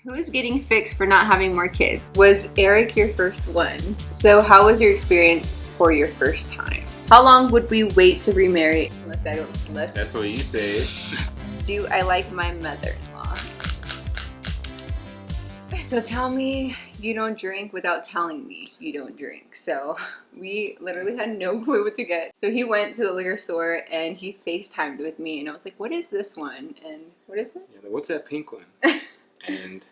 Who is getting fixed for not having more kids? Was Eric your first one? So how was your experience for your first time? How long would we wait to remarry? That's what you say. Do I like my mother-in-law? So tell me you don't drink without telling me you don't drink. So we literally had no clue what to get. So he went to the liquor store and he FaceTimed with me and I was like, what is this one? And what is it? Yeah, what's that pink one? And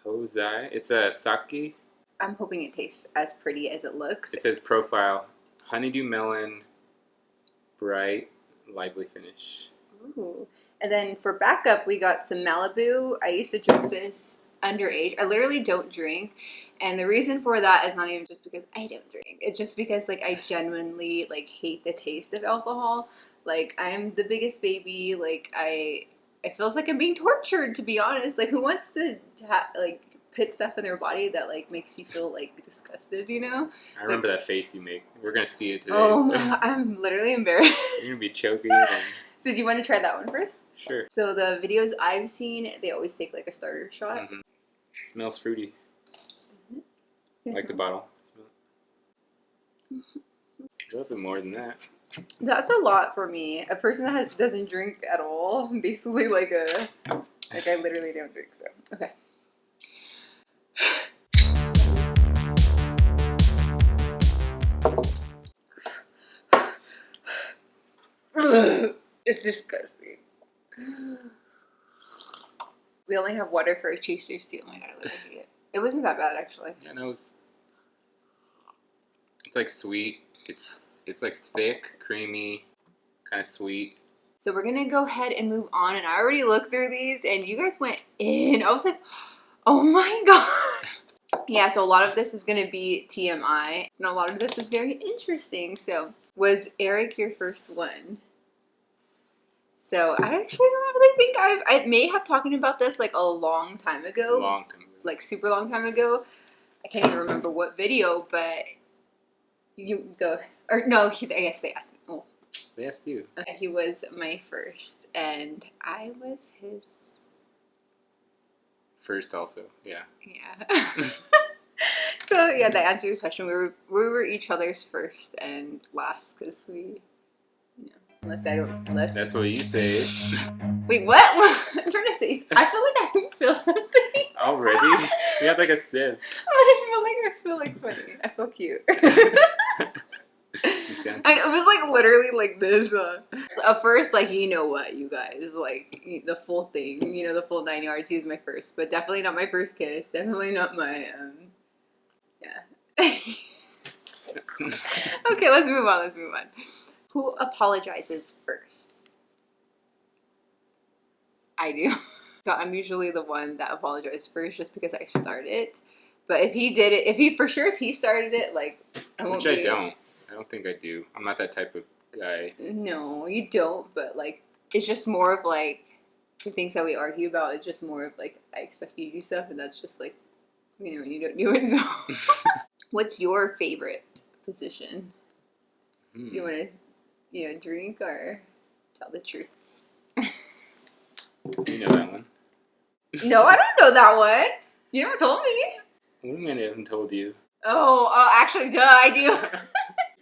Tozai. It's a sake. I'm hoping it tastes as pretty as it looks. It says profile, honeydew melon, bright, lively finish. Ooh. And then for backup, we got some Malibu. I used to drink this underage. I literally don't drink. And the reason for that is not even just because I don't drink. It's just because like I genuinely like hate the taste of alcohol. Like I'm the biggest baby. Like it feels like I'm being tortured, to be honest. Like who wants to like put stuff in their body that like makes you feel like disgusted, you know? I remember that face you make. We're gonna see it today. Oh my God, I'm literally embarrassed. So You're gonna be choking. And... do you want to try that one first? Sure. So the videos I've seen, they always take like a starter shot. Mm-hmm. Smells fruity. Mm-hmm. Like the bottle. A little bit more than that. That's a lot for me. A person that doesn't drink at all. Basically like I literally don't drink, so. Okay. It's disgusting. We only have water for a chasers too. Oh my God, I literally hate it. It wasn't that bad actually. Yeah, no, it's like sweet. It's like thick, creamy, kind of sweet. So we're gonna go ahead and move on. And I already looked through these, and you guys went in. I was like, oh my gosh. Yeah, so a lot of this is gonna be TMI, and a lot of this is very interesting. So, was Eric your first one? So I actually don't really think I may have talking about this like a long time ago. Long time ago. Like super long time ago. I can't even remember what video, but you go, or no, I guess they asked me. Oh. They asked you. Okay, he was my first, and I was his first also, yeah. Yeah. So yeah, to answer your question, we were each other's first and last because we, you know, unless That's what you say. Wait, what? I'm trying to say. I feel like I can feel something. Already? You have like a sip. I feel like funny. I feel cute. It was like literally like this. So at first, like, you know what, you guys, like the full thing, you know, the full 9 yards. He was my first, but definitely not my first kiss. Definitely not my yeah. Okay, let's move on. Who apologizes first? I do. So I'm usually the one that apologizes first, just because I started. But if he did it, if he started it, like I won't. Which I don't. I don't think I do. I'm not that type of guy. No, you don't. But like, it's just more of like the things that we argue about. It's just more of like I expect you to do stuff, and that's just like, you know, you don't do it. So, what's your favorite position? You want to, you know, drink or tell the truth? You know that one. No, I don't know that one. You never told me. What do you mean I haven't told you? Oh, actually, duh, I do.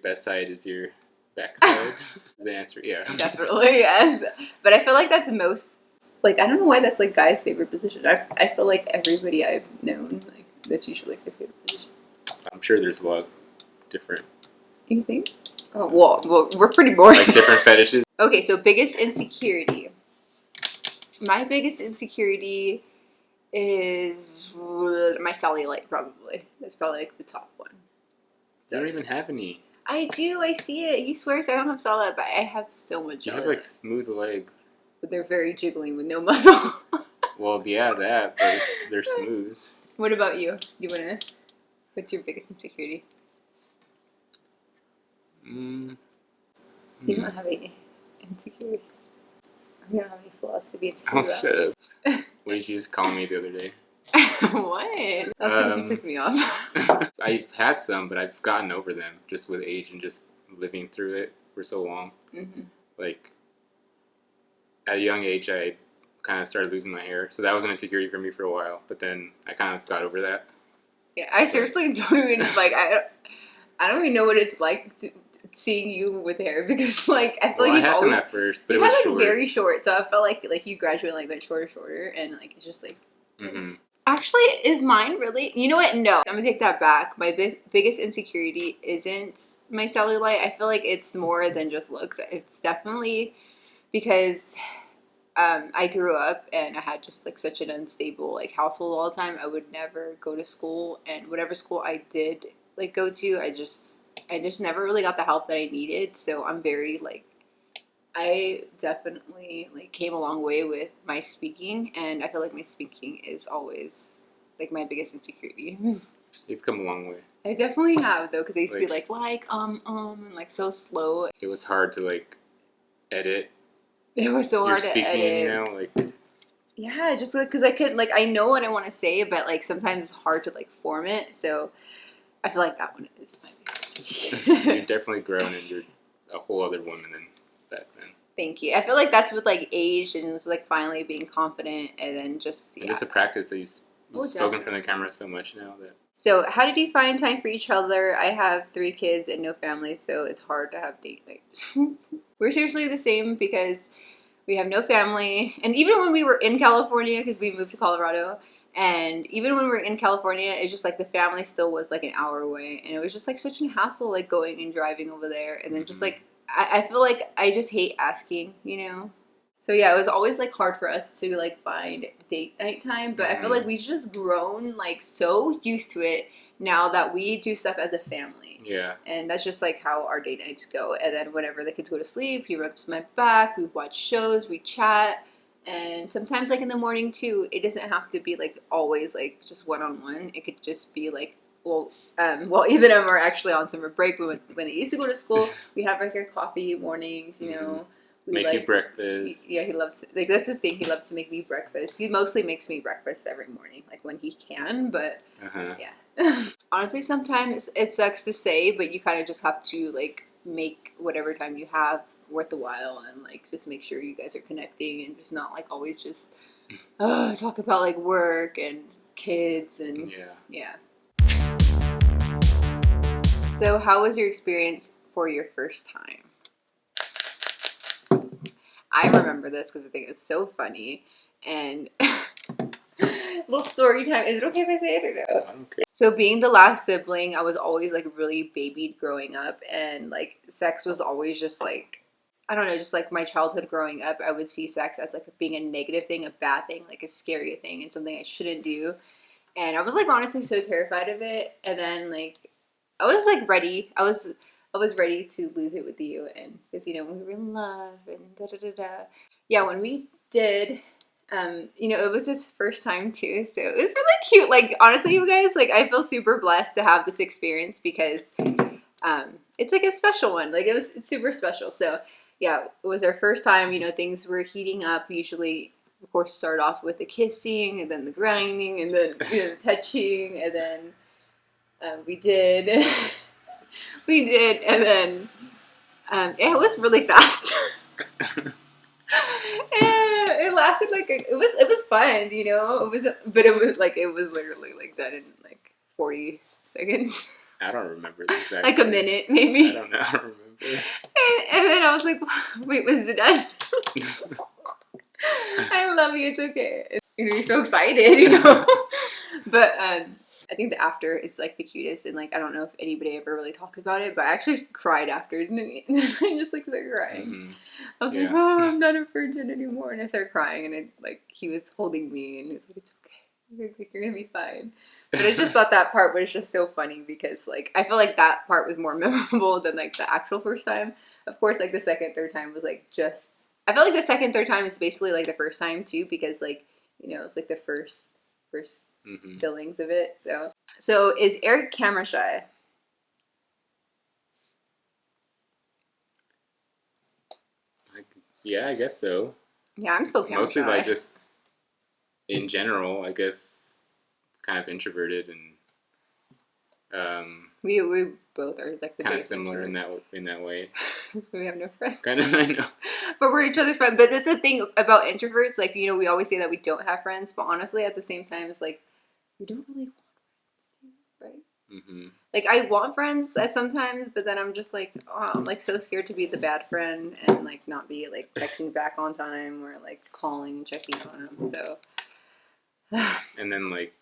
Best side is your backside. The answer, yeah. Definitely, yes. But I feel like that's most, like, I don't know why that's, like, guys' favorite position. I feel like everybody I've known, like, that's usually, like, their favorite position. I'm sure there's a lot of different... You think? Oh, well, we're pretty boring. Like, different fetishes. Okay, so biggest insecurity. My biggest insecurity is my cellulite, probably. That's probably, like, the top one. So, you don't even have any. I do. I see it. He swears I don't have cellulite, but I have so much You of have, it. like, smooth legs. But they're very jiggling with no muscle. Well, yeah, that, but they're smooth. What about you? What's your biggest insecurity? You don't have any insecurities. You don't have any flaws to be insecure about. Oh, shut up. What did you just call me the other day? What? That's supposed to piss me off. I've had some, but I've gotten over them just with age and just living through it for so long. Mm-hmm. Like, at a young age, I kind of started losing my hair. So that was an insecurity for me for a while. But then I kind of got over that. Yeah, I seriously don't even, like, I don't even know what it's like seeing you with hair, because, like, I feel Well, like I you've had always... some at first, but You it was had, like, short. very short, so I felt like you gradually, like, went shorter, and, like, it's just, like... Mm-hmm. Actually, is mine really... You know what? No. I'm gonna take that back. My biggest insecurity isn't my cellulite. I feel like it's more than just looks. It's definitely because I grew up and I had just, like, such an unstable, like, household all the time. I would never go to school, and whatever school I did, like, go to, I just never really got the help that I needed. So I'm very, like... I definitely, like, came a long way with my speaking, and I feel like my speaking is always, like, my biggest insecurity. You've come a long way. I definitely have, though, because I used to be and, like, so slow. It was hard to, like, edit It was so your hard to speaking, edit. you know, like... Yeah, just because I couldn't, like, I know what I want to say, but, like, sometimes it's hard to, like, form it. So I feel like that one is my biggest insecurity. You've definitely grown, and you're a whole other woman than back then. Thank you. I feel like that's with, like, age and just, like, finally being confident, and then just, yeah. And it's a practice that you've spoken from the camera so much now that... So how did you find time for each other? I have 3 kids and no family, so it's hard to have date nights. We're seriously the same because we have no family. And even when we were in California, because we moved to Colorado, and even when we were in California, it's just, like, the family still was, like, an hour away. And it was just, like, such a hassle, like, going and driving over there. And then just, like, I feel like I just hate asking, you know? So, yeah, it was always, like, hard for us to, like, find date night time. But I feel like we've just grown, like, so used to it now that we do stuff as a family. Yeah. And that's just, like, how our date nights go. And then whenever the kids go to sleep, he rubs my back, we watch shows, we chat. And sometimes, like, in the morning, too, it doesn't have to be, like, always, like, just one-on-one. It could just be, like, well, Ethan and I are actually on summer break. When they used to go to school, we have, like, our coffee mornings, you know. We make you breakfast. He loves, like, that's his thing. He loves to make me breakfast. He mostly makes me breakfast every morning, like, when he can, but, yeah. Honestly, sometimes it sucks to say, but you kind of just have to, like, make whatever time you have worth the while, and, like, just make sure you guys are connecting, and just not, like, always just talk about, like, work and kids and yeah. So how was your experience for your first time? I remember this because I think it's so funny. And little story time. Is it okay if I say it or no? I don't care. So being the last sibling, I was always, like, really babied growing up, and, like, sex was always just, like, I don't know, just, like, my childhood growing up, I would see sex as, like, being a negative thing, a bad thing, like, a scary thing, and something I shouldn't do. And I was, like, honestly so terrified of it. And then, like, I was, like, ready. I was ready to lose it with you, and because, you know, we were in love and da-da-da-da. Yeah, when we did, you know, it was his first time too, so it was really cute. Like, honestly, you guys, like, I feel super blessed to have this experience because it's, like, a special one. Like, it's super special. So, yeah, it was our first time. You know, things were heating up. Usually, of course, start off with the kissing, and then the grinding, and then, you know, the touching, and then we did... We did, and then it was really fast. It lasted like it was fun, you know. But it was literally, like, done in, like, 40 seconds. I don't remember exactly. Like a minute, maybe. I don't know. I don't remember. And then I was like, wait, was it done? I love you. It's okay. You're so excited, you know. But I think the after is, like, the cutest, and, like, I don't know if anybody ever really talks about it, but I actually cried after, and then I just, like, started crying. I was like, oh, I'm not a virgin anymore, and I started crying, and it, like, he was holding me, and he was like, it's okay, you're gonna be fine. But I just thought that part was just so funny because, like, I feel like that part was more memorable than, like, the actual first time. Of course, like, the second, third time was, like, just, I feel like the second, third time is basically, like, the first time too, because, like, you know, it's, like, the first feelings of it. So is Eric camera shy? Yeah, I guess so. Yeah, I'm still camera mostly shy. Like, just in general, I guess, kind of introverted, and We both are like the kind of similar in that way. We have no friends. Kind of, I know. But we're each other's friends. But this is the thing about introverts. Like, you know, we always say that we don't have friends, but honestly, at the same time, it's like we don't really want friends, right? Mm-hmm. Like, I want friends at sometimes, but then I'm just like, oh, I'm like so scared to be the bad friend and like not be like texting back on time or like calling and checking on them. So, and then like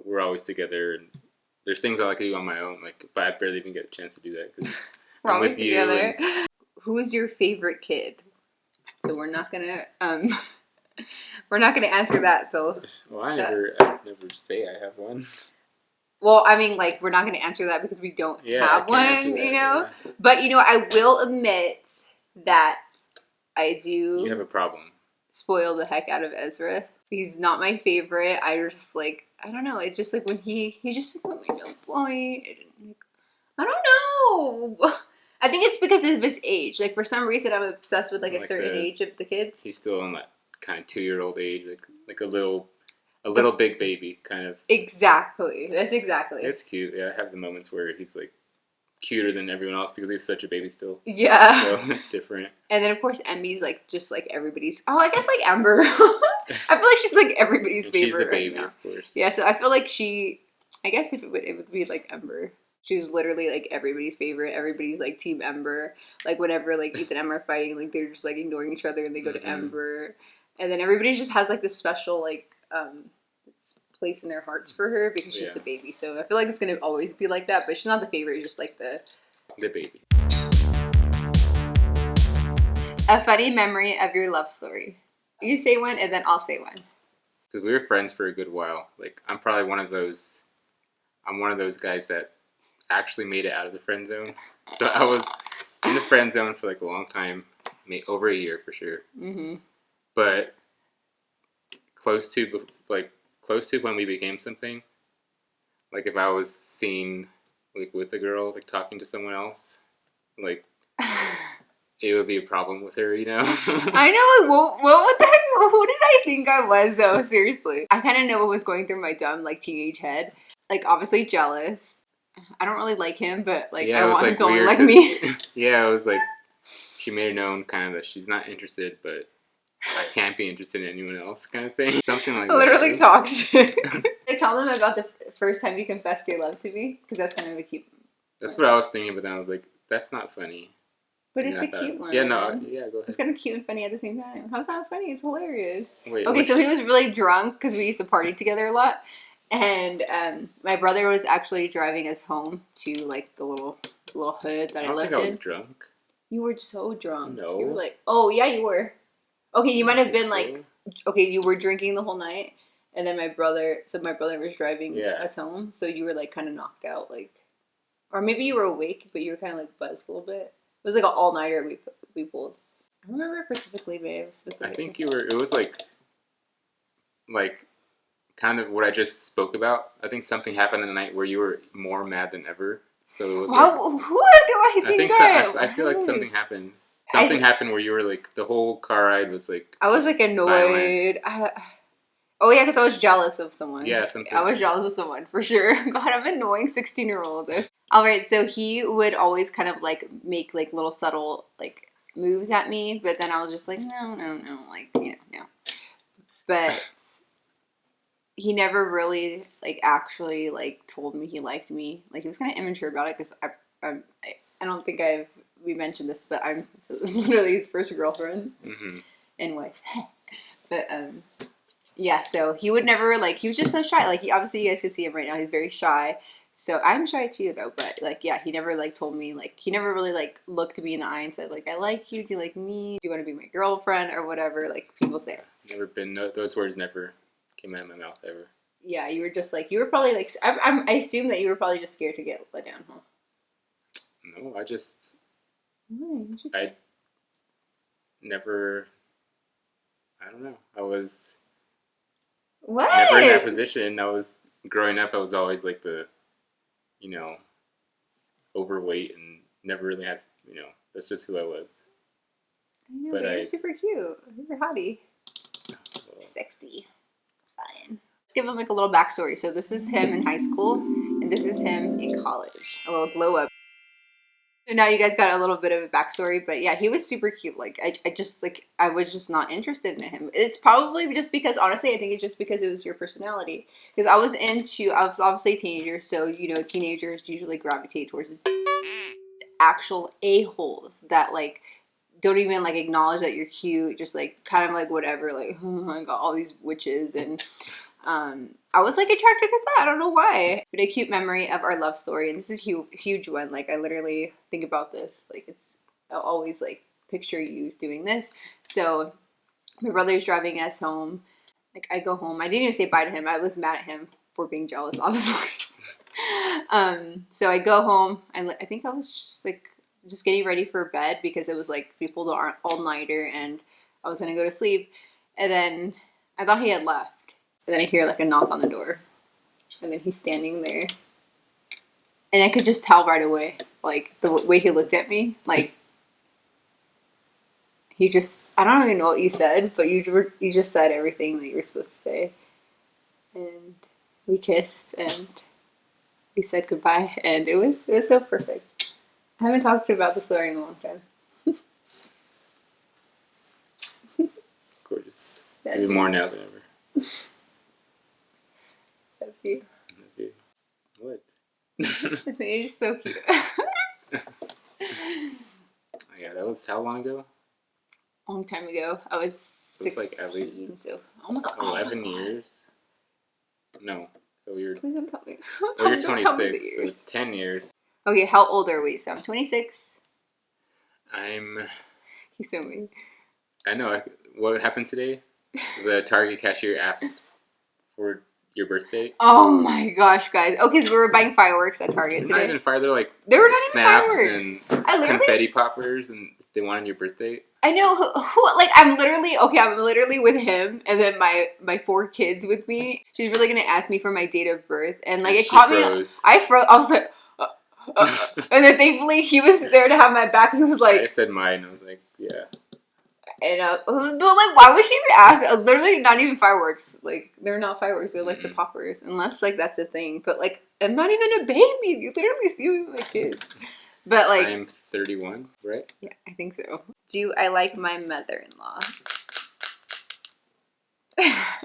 we're always together, and there's things I like to do on my own, like, but I barely even get a chance to do that because we're I'm always with you. together. And... Who is your favorite kid? So we're not gonna we're not gonna answer that. So well, I never say I have one. Well, I mean, like, we're not going to answer that because we don't have one, you know? Yeah. But, you know, I will admit that I do... You have a problem. ...spoil the heck out of Ezra. He's not my favorite. I just, like, I don't know. It's just, like, when he just, like, went my no point. I don't know. I think it's because of his age. Like, for some reason, I'm obsessed with, like a certain age of the kids. He's still in that kind of 2-year-old age, like a little big baby, kind of. Exactly. That's exactly. It's cute. Yeah, I have the moments where he's, like, cuter than everyone else because he's such a baby still. Yeah. So it's different. And then, of course, Emmy's, like, just, like, everybody's... Oh, I guess, like, Ember. I feel like she's, like, everybody's favorite. She's the baby, of course. Yeah, so I feel like she... I guess if it would be, like, Ember. She's literally, like, everybody's favorite. Everybody's, like, Team Ember. Like, whenever, like, Ethan and Emma are fighting, like, they're just, like, ignoring each other and they go to Ember. And then everybody just has, like, this special, like, place in their hearts for her because she's the baby. So I feel like it's going to always be like that, but she's not the favorite. It's just, like, the baby. A funny memory of your love story. You say one and then I'll say one. Because we were friends for a good while. Like, I'm probably one of those guys that actually made it out of the friend zone. So I was in the friend zone for like a long time, over a year for sure. Mm-hmm. But close to when we became something. Like if I was seen like with a girl like talking to someone else, like it would be a problem with her, you know. I know. Like, what the heck? Who did I think I was though? Seriously, I kind of know what was going through my dumb like teenage head. Like obviously jealous. I don't really like him, but like I want him to only like me. Yeah, it was like she made it known kind of that she's not interested, but I can't be interested in anyone else kind of thing. Something like literally that. Toxic. I tell them about the first time you confessed your love to me because that's kind of a cute. That's what I was thinking, but then I was like, that's not funny. But it's a cute one. Yeah, no, yeah, go ahead. It's kind of cute and funny at the same time. How's that funny? It's hilarious. Wait, okay, so he was really drunk because we used to party together a lot. And my brother was actually driving us home to, like, the little hood that I lived in. I don't think I was drunk. You were so drunk. No. You were like, oh, yeah, you were. Okay, you might have been, like, okay, you were drinking the whole night. And then my brother was driving us home. So you were, like, kind of knocked out, like. Or maybe you were awake, but you were kind of, like, buzzed a little bit. It was, like, an all-nighter we pulled. I don't remember specifically, babe. I think you were, it was, like, kind of what I just spoke about. I think something happened in the night where you were more mad than ever. So it was like, who do I think that? I feel like something happened. Something happened where you were like, the whole car ride was like, I was like annoyed. Oh yeah, because I was jealous of someone. Yeah, something. I was jealous of someone for sure. God, I'm an annoying 16-year-old. All right, so he would always kind of like make like little subtle like moves at me, but then I was just like, no, like no. But he never really like actually like told me he liked me. Like he was kind of immature about it because I don't think we mentioned this, but I'm literally his first girlfriend and wife. But yeah, so he would never like. He was just so shy. Like obviously you guys can see him right now. He's very shy. So I'm shy too though. But like yeah, he never like told me like he never really like looked me in the eye and said like I like you. Do you like me? Do you want to be my girlfriend or whatever? Like people say. Never been. Those words never came out of my mouth ever. Yeah, you were just like, you were probably like, I assume that you were probably just scared to get let down, huh? No, I never, I don't know. I was never in that position. Growing up, I was always like the, overweight and never really had, that's just who I was. I know, but you're super cute. You're hottie. Well, sexy. Fine. Let's give him like a little backstory. So this is him in high school. And this is him in college. A little glow up. So now you guys got a little bit of a backstory, but yeah, he was super cute. Like I just like I was just not interested in him. It's probably just because honestly, I think it's just because it was your personality. Because I was obviously a teenager, so you know, teenagers usually gravitate towards actual a-holes that like don't even like acknowledge that you're cute, just like kind of like whatever, like oh, I got all these witches and I was like attracted to that. I don't know why. But a cute memory of our love story, and this is a huge one. Like I literally think about this. Like I'll always like picture you doing this. So my brother's driving us home. Like I go home. I didn't even say bye to him. I was mad at him for being jealous, obviously. So I go home. I think I was just getting ready for bed because it was like we pulled an all-nighter and I was gonna go to sleep. And then I thought he had left. And then I hear like a knock on the door. And then he's standing there. And I could just tell right away, like the way he looked at me, like he just, I don't even know what you said, but you just said everything that you were supposed to say. And we kissed and we said goodbye and it was so perfect. I haven't talked to you about the story in a long time. Gorgeous. Maybe more now than ever. Love you. Love you. What? I think you're just so cute. Yeah, that was how long ago? A long time ago. I was 16. It was like at least so. Oh my god. 11 years? No. So you're... Please don't tell me. Oh, you're 26, so it's 10 years. Okay, how old are we? So I'm 26. He's so mean. I know. What happened today? The Target cashier asked for your birthday. Oh my gosh, guys. Okay, so we were buying fireworks at Target today. Not even fire. They're like they were not snaps even fireworks. And confetti poppers, and they wanted your birthday. I know who like I'm literally with him and then my 4 kids with me. She's really gonna ask me for my date of birth and like it caught froze. me. I froze. I was like, and then thankfully he was there to have my back. He was like, I said mine. I was like, yeah. And but like, why would she even ask? Literally, not even fireworks. Like they're not fireworks. They're like the poppers, unless like that's a thing. But like, I'm not even a baby. You literally see me with my kids. But like, I'm 31, right? Yeah, I think so. Do I like my mother-in-law?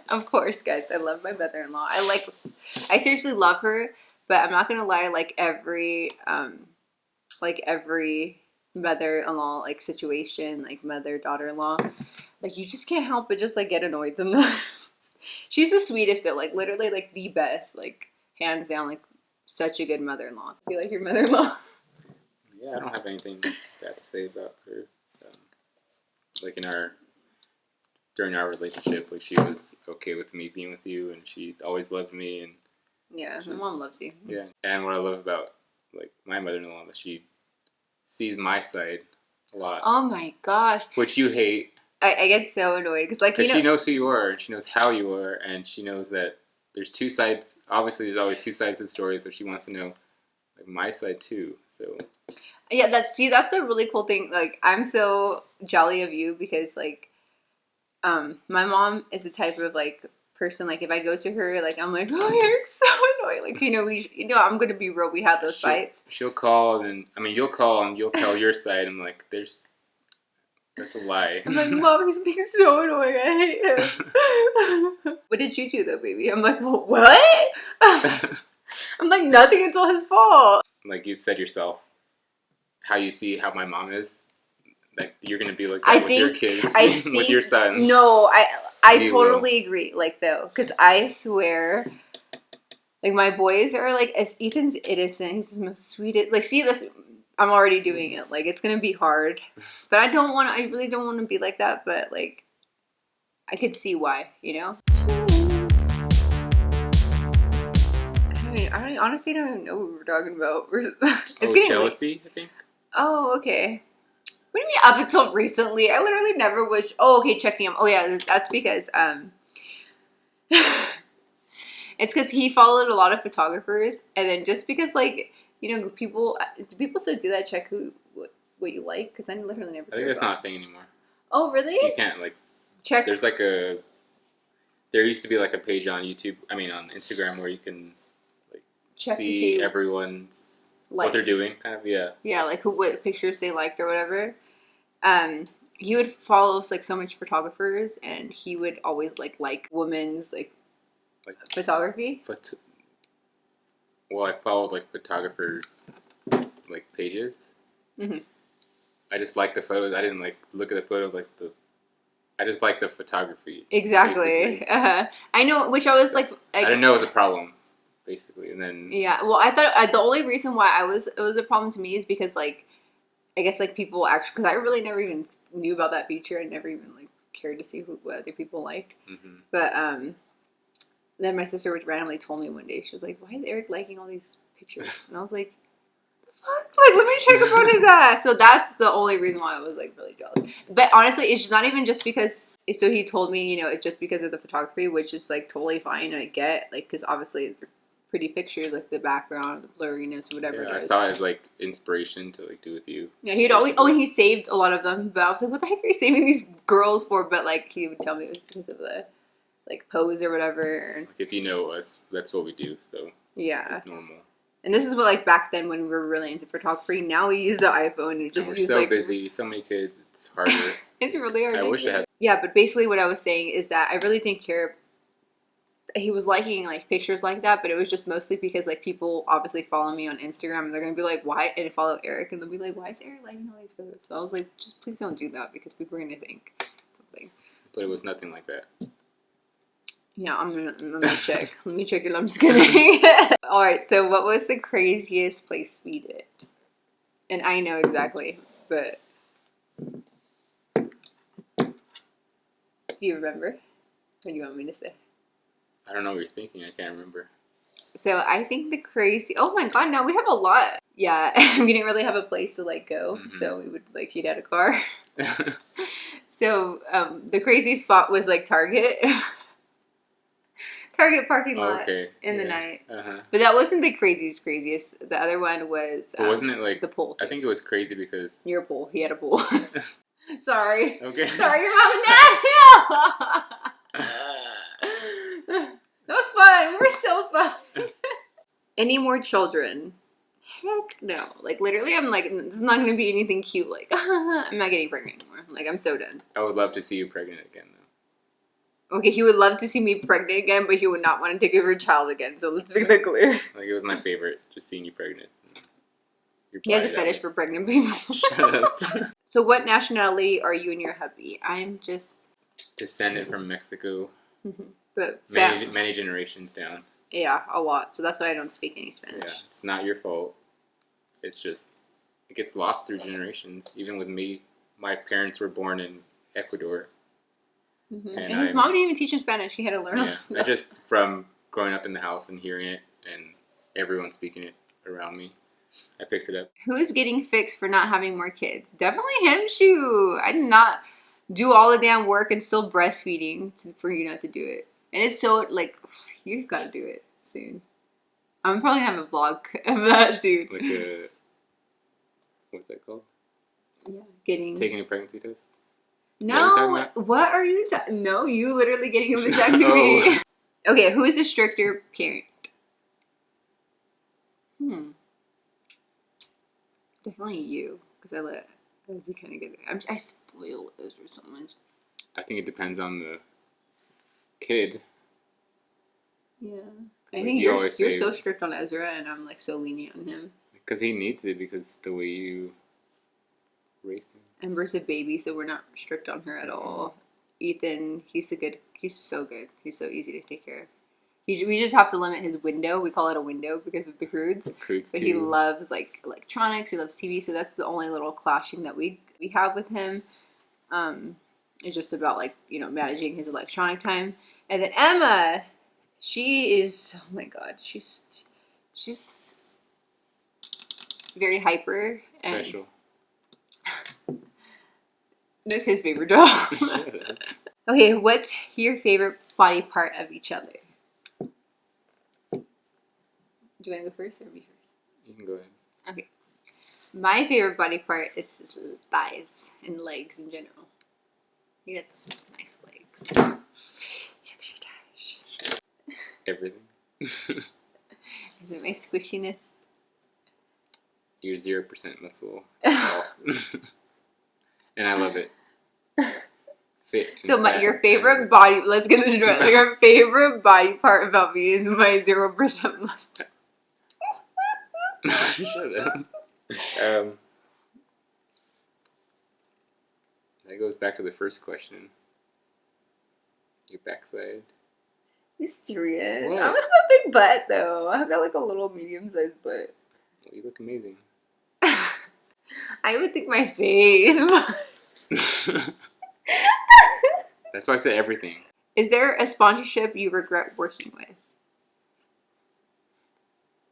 Of course, guys. I love my mother-in-law. I seriously love her. But I'm not gonna lie. Like every mother-in-law like situation, like mother daughter-in-law, like you just can't help but just like get annoyed sometimes. She's the sweetest though, like literally like the best, like hands down, like such a good mother-in-law. Do you like your mother-in-law? Yeah, I don't have anything bad to say about her. Like during our relationship, like she was okay with me being with you, and she always loved me, and yeah, my mom loves you. Yeah, and what I love about like my mother-in-law is she sees my side a lot. Oh my gosh. Which you hate. I get so annoyed because like she knows who you are and she knows how you are and she knows that there's 2 sides. Obviously, there's always 2 sides to the story, so she wants to know like my side too. So yeah, that's a really cool thing. Like I'm so jolly of you because like my mom is the type of like person like if I go to her like I'm like oh you're so annoying like I'm gonna be real, we have those fights. She'll call and you'll call and you'll tell your side. I'm like that's a lie. I'm like Mom, he's being so annoying, I hate him. What did you do though, baby? I'm like well, what? I'm like nothing, it's all his fault. Like you've said yourself how you see how my mom is, like you're gonna be like that with your kids. With your sons. No, I totally agree. Like though, because I swear, like my boys are like as Ethan's innocent. He's the most sweetest. Like see this, I'm already doing it. Like it's gonna be hard, but I really don't want to be like that. But like, I could see why. You know. I honestly don't even know what we were talking about. It's getting jealousy, late. I think. Oh, okay. What do you mean up until recently? I literally never wish. Oh, okay, checking him. Oh, yeah, that's because it's because he followed a lot of photographers, and then just because like do people still do that? Check what you like? Because I literally never. I think that's not a thing anymore. Oh, really? You can't like check. There's like there used to be like a page on YouTube. On Instagram where you can like check to see see everyone's what they're doing, kind of. Yeah. Yeah, like what pictures they liked or whatever. He would follow like so much photographers, and he would always like women's like photography. Well, I followed like photographer like pages. Mm-hmm. I just liked the photos. I didn't like look at the photo like the. I just like the photography. Exactly. I know, which I was like I didn't know it was a problem, basically, and then. Yeah, well, I thought the only reason why it was a problem to me is because like, I guess like people actually, because I really never even knew about that feature. I never even like cared to see what other people like. Mm-hmm. But then my sister randomly told me one day, she was like, "Why is Eric liking all these pictures?" And I was like, like, let me check up on his ass. So that's the only reason why I was like really jealous. But honestly, it's just not even just because. So he told me, you know, it's just because of the photography, which is like totally fine, and I get like because obviously they're pretty pictures, like the background, the blurriness, whatever. Yeah, it I is. saw it as like inspiration to like do with you. Yeah, he'd always. Oh, and he saved a lot of them. But I was like, what the heck are you saving these girls for? But like he would tell me it was because of the like pose or whatever. Like, if you know us, that's what we do. So yeah, it's normal. And this is what like back then when we were really into photography. Now we use the iPhone and just we're use so like busy, so many kids. It's harder. It's really hard. I wish I had. Yeah, but basically what I was saying is that I really didn't care. He was liking like pictures like that, but it was just mostly because like people obviously follow me on Instagram and they're gonna be like, why? And follow Eric and they'll be like, why is Eric liking all these photos? So I was like, just please don't do that because people are gonna think something. But it was nothing like that. Yeah, I'm gonna check. Let me check it. I'm just kidding. All right. So, what was the craziest place we did? And I know exactly, but do you remember? What do you want me to say? I don't know what you're thinking. I can't remember. So I think the crazy. Oh my god! Now we have a lot. Yeah, we didn't really have a place to like go, so we would like she'd had a car. So the crazy spot was like Target. Target parking lot in the night. But that wasn't the craziest. The other one was wasn't it like the pool thing. I think it was crazy because your pool. He had a pool. Sorry. Okay. Sorry, your mom and dad. That was fun. We were so fun. Any more children? Heck no. Like literally, I'm like, this is not going to be anything cute. Like, I'm not getting pregnant anymore. Like, I'm so done. I would love to see you pregnant again, though. Okay, he would love to see me pregnant again, but he would not want to take over a child again. So let's make that clear. Like, it was my favorite, just seeing you pregnant. He has a fetish for pregnant people. Shut up. So what nationality are you and your hubby? I'm just... descended from Mexico. But many generations down. Yeah, a lot. So that's why I don't speak any Spanish. Yeah, it's not your fault. It's just, it gets lost through generations. Even with me, my parents were born in Ecuador. And his mom didn't even teach him Spanish. He had to learn it. Yeah, just from growing up in the house and hearing it and everyone speaking it around me, I picked it up. Who's getting fixed for not having more kids? Definitely him, shoot. I did not do all the damn work and still breastfeeding for you not to do it. And it's so, like, you've got to do it soon. I'm probably going to have a vlog of that soon. Like a, what's that called? Yeah, taking a pregnancy test? No, what are you talking? No, you literally getting a vasectomy. Okay, who is the stricter parent? Definitely you, because I let Ezzy kind of get it. I spoil Ezra so much. I think it depends on the kid. Yeah, I think you're so strict on Ezra, and I'm like so lenient on him. Because he needs it, because the way you raised him. Ember's a baby, so we're not strict on her at all. Ethan, he's so good. He's so easy to take care of. We just have to limit his window. We call it a window because of the crudes. So he loves like electronics. He loves TV. So that's the only little clashing that we have with him. It's just about like managing his electronic time. And then Emma, she is oh my god, she's very hyper and special. That's his favorite dog. Okay, what's your favorite body part of each other? Do you want to go first or me first? You can go ahead. Okay. My favorite body part is his thighs and legs in general. He gets nice legs. Everything. Is it my squishiness? You're 0% muscle. And I love it. Fit. So your favorite body, let's get this straight. Your favorite body part about me is my 0% muscle. Shut up. That goes back to the first question. Your backside. You serious? What? I don't have a big butt though. I've got like a little medium-sized butt. Well, you look amazing. I would think my face. That's why I said everything. Is there a sponsorship you regret working with?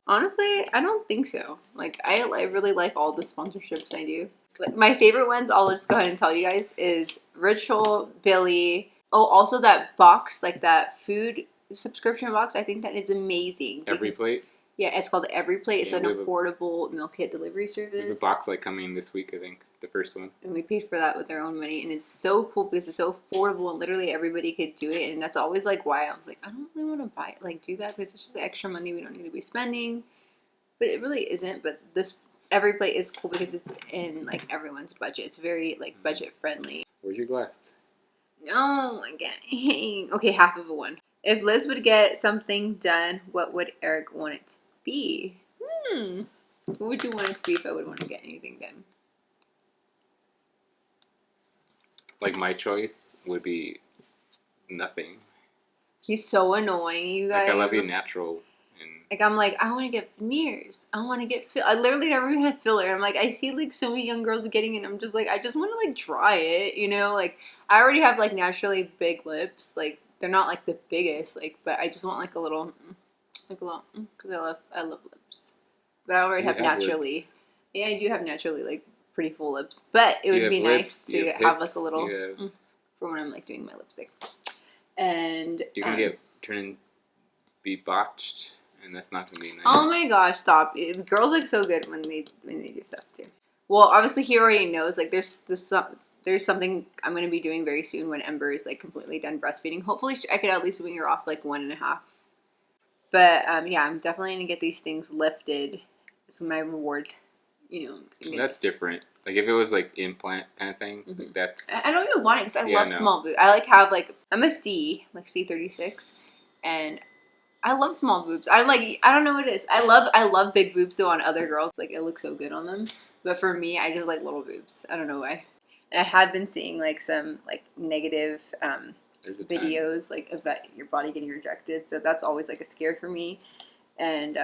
Honestly, I don't think so. Like, I really like all the sponsorships I do. But my favorite ones, I'll just go ahead and tell you guys, is Ritual, Billy. Oh, also that box, like that food subscription box. I think that is amazing. Every plate? Yeah, it's called Every Plate. It's Yeah, an affordable meal kit delivery service. We have a box like coming this week, I think. The first one. And we paid for that with our own money. And it's so cool because it's so affordable and literally everybody could do it. And that's always like why I was like, I don't really want to buy it, like do that because it's just extra money we don't need to be spending. But it really isn't. But this Every Plate is cool because it's in like everyone's budget. It's very like budget friendly. Where's your glass? Oh my god. Okay, half of a one. If Liz would get something done, what would Eric want it to be? What would you want it to be if I would want to get anything done? Like my choice would be nothing. He's so annoying, you guys. Like I love you natural. And like I'm like, I want to get veneers. I want to get I literally never even had filler. I'm like, I see like so many young girls getting it. I'm just like, I just want to like try it, you know? Like I already have like naturally big lips. Like they're not like the biggest, like, but I just want like a little, because I love lips. But I already have naturally. Lips. Yeah, I do have naturally like pretty full lips. But it would be nice to have like a little for when I'm like doing my lipstick. And you can be botched, and that's not gonna be nice. Oh my gosh, stop! Girls look so good when they do stuff too. Well, obviously he already knows. Like there's something I'm gonna be doing very soon when Ember is like completely done breastfeeding. Hopefully I could at least wing her off like 1.5. But yeah, I'm definitely gonna get these things lifted. It's my reward, you know. That's different. Like if it was like implant kind of thing, like that's. I don't even want it because I love small boobs. I like have like I'm a C, like C36, and I love small boobs. I don't know what it is. I love big boobs though on other girls. Like it looks so good on them. But for me, I just like little boobs. I don't know why. And I have been seeing like some like negative videos like of that your body getting rejected. So that's always like a scare for me. And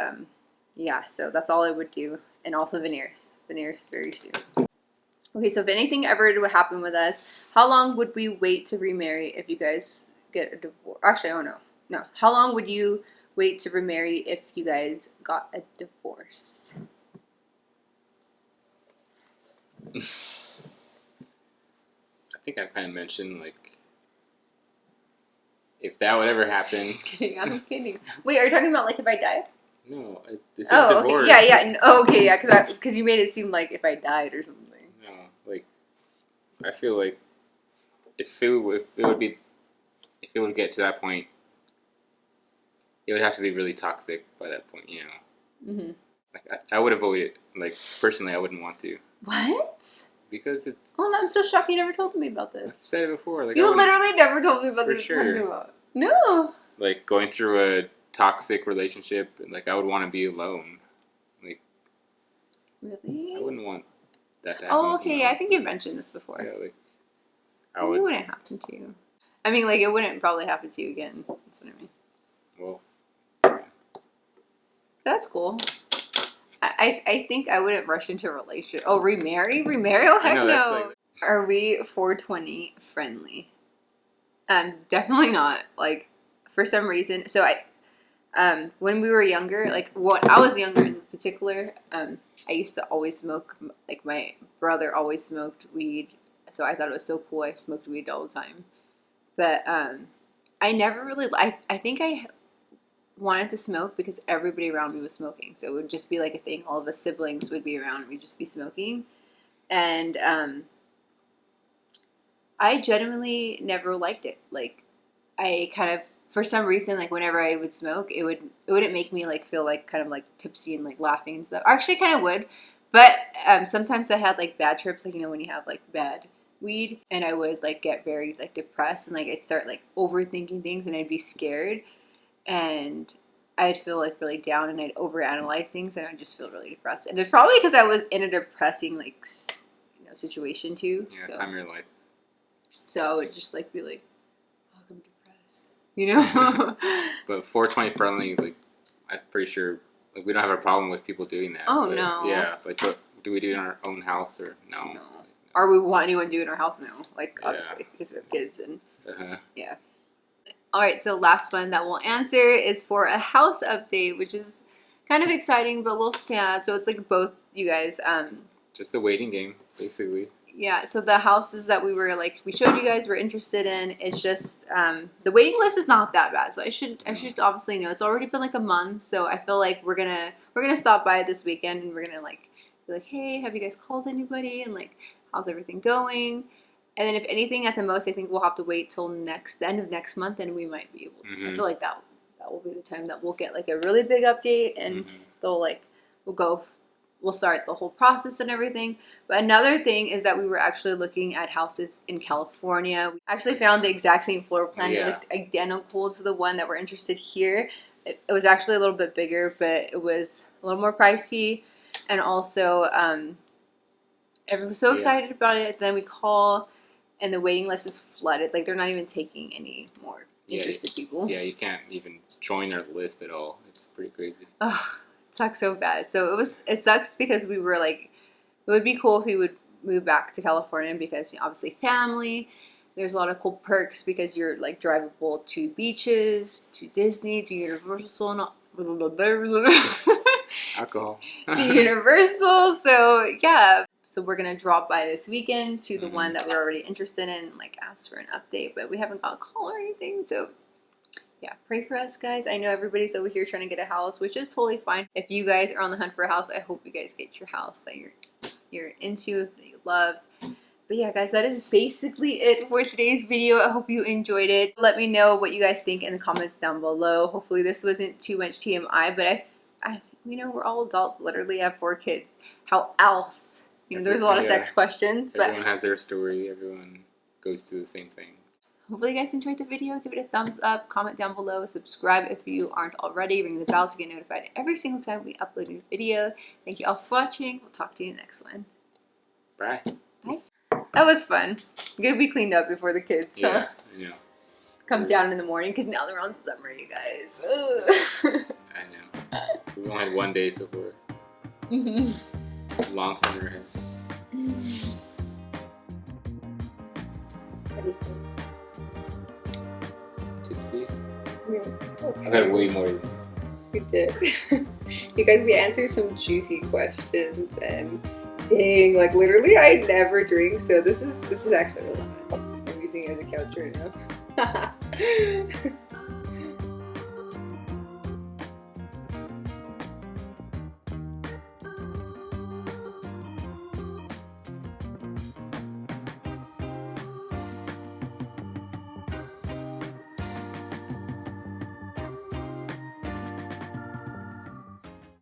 yeah, so that's all I would do. And also veneers. Veneers very soon. Okay, so if anything ever would happen with us, how long would we wait to remarry if you guys get a divorce? Actually, I don't know. No. How long would you wait to remarry if you guys got a divorce? I think I kind of mentioned, like, if that would ever happen. Just kidding. I'm kidding. Wait, are you talking about, like, if I died? No. This is divorce. Okay. Yeah. Okay, yeah, because you made it seem like if I died or something. No, like, I feel like if it would get to that point, it would have to be really toxic by that point, you know. Mm-hmm. Like I would avoid it. Like personally, I wouldn't want to. What? Because it's. Oh, I'm so shocked you never told me about this. I've said it before. Like you literally never told me about for this. Sure. About. No. Like going through a toxic relationship, like I would want to be alone. Like. Really? I wouldn't want that to happen. Oh, okay. I think you've mentioned this before. Yeah, like. It wouldn't happen to you. I mean, like it wouldn't probably happen to you again. That's what I mean. Well. That's cool. I think I wouldn't rush into a relationship. Oh, remarry? Oh, heck no. Are we 420 friendly? Definitely not. Like, for some reason. So when we were younger, like when I was younger in particular, I used to always smoke. Like my brother always smoked weed, so I thought it was so cool. I smoked weed all the time, but I never really. I think I wanted to smoke because everybody around me was smoking, so it would just be like a thing. All of us siblings would be around, and we'd just be smoking, and I genuinely never liked it. Like I kind of for some reason, like whenever I would smoke, it wouldn't make me like feel like kind of like tipsy and like laughing and stuff. Actually, kind of would, but sometimes I had like bad trips, like when you have like bad weed, and I would like get very like depressed and like I'd start like overthinking things and I'd be scared and I'd feel like really down and I'd overanalyze things and I'd just feel really depressed. And it's probably because I was in a depressing like situation too. Yeah, time of your life. So I would just like be like, oh, I'm depressed, you know. But 420 friendly, like I'm pretty sure like we don't have a problem with people doing that. Oh but, no. Yeah, like what do we do in our own house or no? No. Or we want anyone to do in our house now, like obviously because we have kids and yeah. All right, so last one that we'll answer is for a house update, which is kind of exciting but a little sad. So it's like both you guys. Just a waiting game, basically. Yeah, so the houses that we showed you guys we're interested in, it's just the waiting list is not that bad. So I should obviously know. It's already been like a month, so I feel like we're gonna stop by this weekend and we're gonna like be like, hey, have you guys called anybody and like how's everything going? And then if anything, at the most, I think we'll have to wait till the end of next month, and we might be able to. I feel like that will be the time that we'll get like a really big update, and we'll start the whole process and everything. But another thing is that we were actually looking at houses in California. We actually found the exact same floor plan. It looked identical to the one that we're interested here. It was actually a little bit bigger, but it was a little more pricey, and also everyone was so excited about it. Then we call. And the waiting list is flooded. Like, they're not even taking any more interested people. Yeah, you can't even join their list at all. It's pretty crazy. Ugh, it sucks so bad. So it sucks because we were like, it would be cool if we would move back to California because obviously family. There's a lot of cool perks because you're like drivable to beaches, to Disney, to Universal, alcohol. to Universal. So yeah. So we're going to drop by this weekend to the one that we're already interested in and like ask for an update, but we haven't got a call or anything. So yeah, pray for us, guys. I know everybody's over here trying to get a house, which is totally fine. If you guys are on the hunt for a house, I hope you guys get your house that you're into, that you love. But yeah, guys, that is basically it for today's video. I hope you enjoyed it. Let me know what you guys think in the comments down below. Hopefully this wasn't too much TMI, but I we're all adults, literally have 4 kids. How else? There's a lot of sex questions, but everyone has their story. Everyone goes through the same thing. Hopefully you guys enjoyed the video. Give it a thumbs up, comment down below, subscribe if you aren't already, ring the bell to get notified every single time we upload a new video. Thank you all for watching. We'll talk to you in the next one. Bye. Bye. That was fun. I'm gonna be cleaned up before the kids. Yeah, I know. Come down in the morning because now they're on summer, you guys. I know. We only had 1 day so far. Long summer ahead. Tipsy? Yeah. I've had way more than you. We did. You guys, we answered some juicy questions and dang, like literally I never drink, so this is actually a lot. I'm using it as a couch right now.